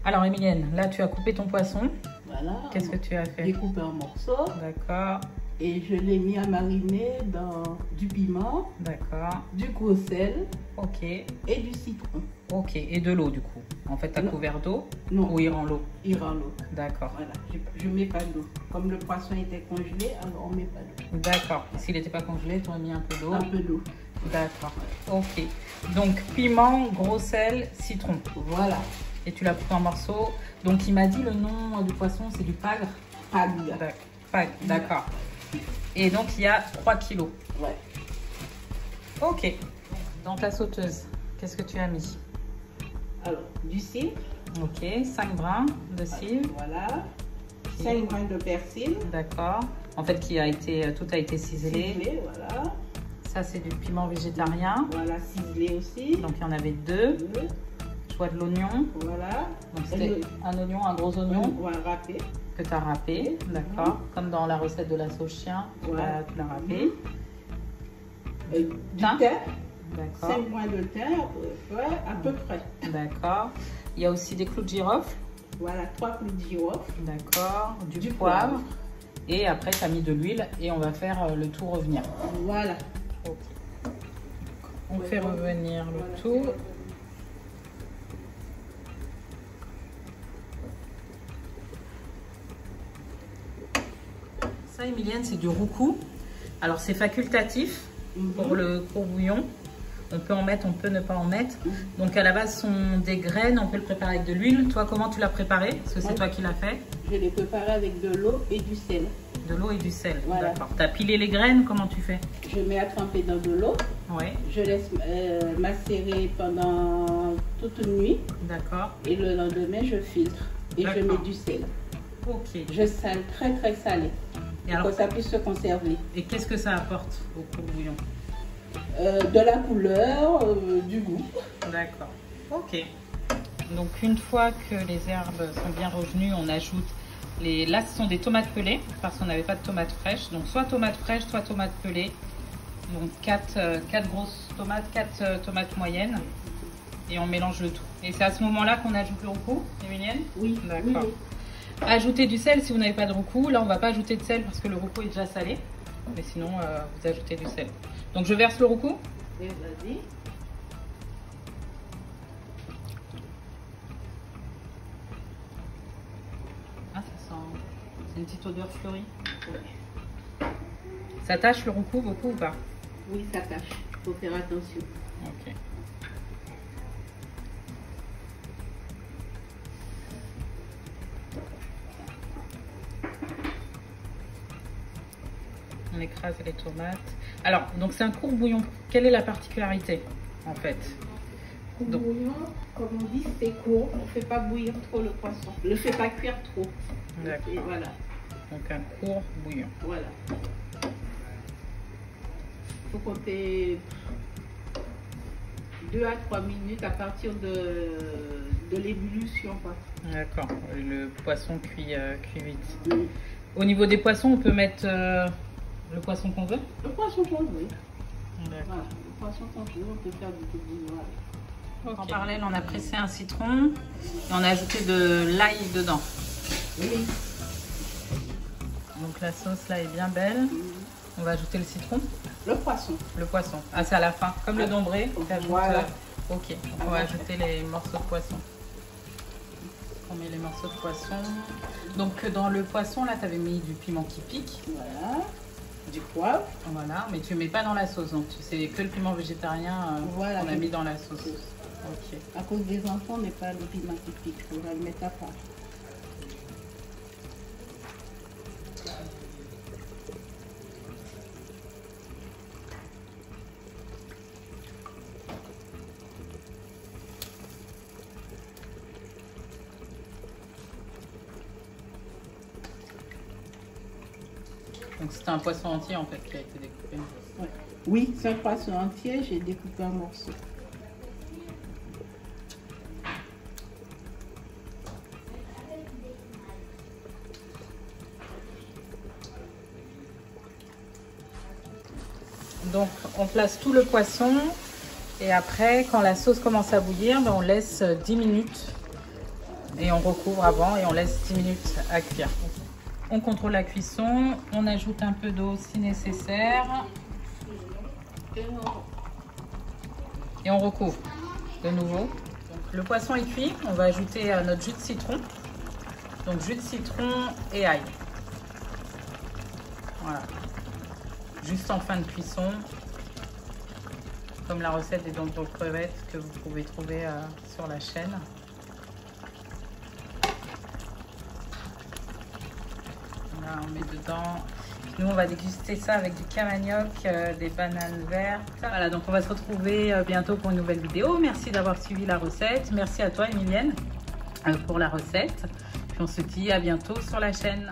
Alors Emilienne, là tu as coupé ton poisson. Voilà. Qu'est-ce que tu as fait? J'ai coupé en morceaux. D'accord. Et je l'ai mis à mariner dans du piment, D'accord. du gros sel Ok. et du citron. Ok. Et de l'eau du coup. En fait, tu as couvert d'eau Non. ou il rend l'eau? Il rend l'eau. D'accord. Voilà. Je ne mets pas d'eau. Comme le poisson était congelé, alors on ne met pas d'eau. D'accord. S'il n'était pas congelé, tu aurais mis un peu d'eau. Un peu d'eau. D'accord. Ok. Donc piment, gros sel, citron. Voilà. Et tu l'as coupé en morceaux. Donc il m'a dit le nom du poisson, c'est du pagre. Pagre. Pagre, d'accord. Et donc il y a 3 kilos. Ouais. Ok. Dans ta sauteuse, qu'est-ce que tu as mis? Alors, du cidre. Ok. 5 brins de cidre. Voilà. 5 grains de persil. D'accord. En fait, tout a été ciselé. Ciselé, voilà. Ça, c'est du piment végétarien. Voilà, ciselé aussi. Donc il y en avait 2. Je vois de l'oignon. Voilà. Donc c'était un oignon, un gros oignon. On va râper. Que tu as râpé, d'accord. Comme dans la recette de la sauce chien, tu l'as râpé. Du thym. D'accord. 5 grains de thym, ouais, à peu près. D'accord. Il y a aussi des clous de girofle. Voilà, 3 clous de girofle. D'accord. Du poivre. Et après, tu as mis de l'huile et on va faire le tout revenir. Voilà. Ok. On fait revenir le tout. Ça, Emilienne, c'est du roucou. Alors, c'est facultatif pour le court bouillon. On peut en mettre, on peut ne pas en mettre. Donc, à la base, ce sont des graines. On peut le préparer avec de l'huile. Toi, comment tu l'as préparé? Parce que c'est toi qui l'as fait. Je l'ai préparé avec de l'eau et du sel. De l'eau et du sel. Voilà. D'accord. Tu as pilé les graines. Comment tu fais? Je mets à tremper dans de l'eau. Ouais. Je laisse macérer pendant toute une nuit. D'accord. Et le lendemain, je filtre. Et je mets du sel. Ok. Je sale très très salé. Et alors, pour que ça puisse se conserver. Et qu'est-ce que ça apporte au court bouillon? De la couleur, du goût. D'accord. Ok. Donc une fois que les herbes sont bien revenues, on ajoute les... Là, ce sont des tomates pelées parce qu'on n'avait pas de tomates fraîches. Donc soit tomates fraîches, soit tomates pelées. Donc 4 grosses tomates, 4 tomates moyennes. Et on mélange le tout. Et c'est à ce moment-là qu'on ajoute le roucou, Emilienne? Oui. D'accord. Oui. Ajoutez du sel si vous n'avez pas de roucou. Là, on va pas ajouter de sel parce que le roucou est déjà salé. Mais sinon, vous ajoutez du sel. Donc, je verse le roucou. Et vas-y. Ah, ça sent... C'est une petite odeur fleurie. Ouais. Ça tâche le roucou beaucoup ou pas? Oui, ça tâche. Il faut faire attention. Ok. On écrase les tomates. Alors, donc c'est un court bouillon. Quelle est la particularité en fait? Donc, bouillon, comme on dit, c'est court. On ne fait pas bouillir trop le poisson. Ne le fait pas cuire trop. D'accord. Et voilà. Donc un court bouillon. Voilà. Il faut compter 2 à 3 minutes à partir de l'ébullition. D'accord. Le poisson cuit vite. Oui. Au niveau des poissons, on peut mettre le poisson qu'on veut? Le poisson qu'on veut. D'accord. Voilà. Le poisson qu'on veut, on peut faire du tout bouillon. En parallèle, on a pressé un citron et on a ajouté de l'ail dedans. Oui. Donc la sauce là est bien belle. On va ajouter le citron. Le poisson. Le poisson. Ah, c'est à la fin. Comme le dombré. Voilà. Ok. Donc on va ajouter les morceaux de poisson. On met les morceaux de poisson. Donc dans le poisson là, tu avais mis du piment qui pique. Voilà. Du poivre. Voilà. Mais tu mets pas dans la sauce. Donc c'est que le piment végétarien voilà, qu'on a mis dans la sauce. Ok. À cause des enfants, on n'est pas le piment qui pique. On va le mettre à part. Donc c'était un poisson entier en fait qui a été découpé. Ouais. Oui, c'est un poisson entier, j'ai découpé en morceaux. Donc on place tout le poisson et après quand la sauce commence à bouillir, ben, on laisse 10 minutes Et on recouvre avant et on laisse 10 minutes à cuire. On contrôle la cuisson, on ajoute un peu d'eau si nécessaire. Et on recouvre de nouveau. Donc, le poisson est cuit, on va ajouter notre jus de citron. Donc jus de citron et ail. Voilà. Juste en fin de cuisson. Comme la recette des dents de crevettes que vous pouvez trouver sur la chaîne. Là, on met dedans. Nous, on va déguster ça avec du camanioc, des bananes vertes. Voilà, donc on va se retrouver bientôt pour une nouvelle vidéo. Merci d'avoir suivi la recette. Merci à toi, Emilienne, pour la recette. Puis on se dit à bientôt sur la chaîne.